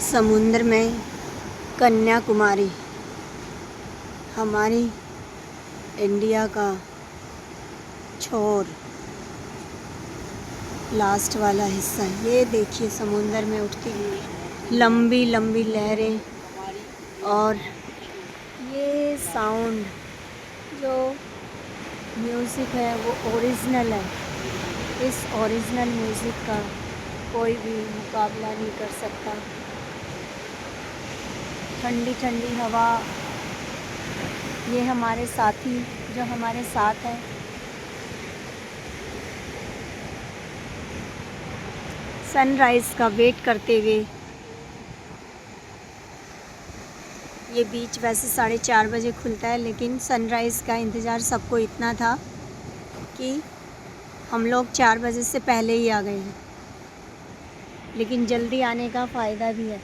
समुद्र में कन्याकुमारी हमारी इंडिया का छोर लास्ट वाला हिस्सा। ये देखिए समुद्र में उठती हुई लंबी लंबी लहरें और ये साउंड जो म्यूज़िक है वो ओरिजिनल है। इस ओरिजिनल म्यूज़िक का कोई भी मुकाबला नहीं कर सकता। ठंडी ठंडी हवा, ये हमारे साथी जो हमारे साथ हैं, सनराइज़ का वेट करते हुए। ये बीच वैसे 4:30 बजे खुलता है, लेकिन सनराइज़ का इंतज़ार सबको इतना था कि हम लोग 4 बजे से पहले ही आ गए हैं। लेकिन जल्दी आने का फ़ायदा भी है।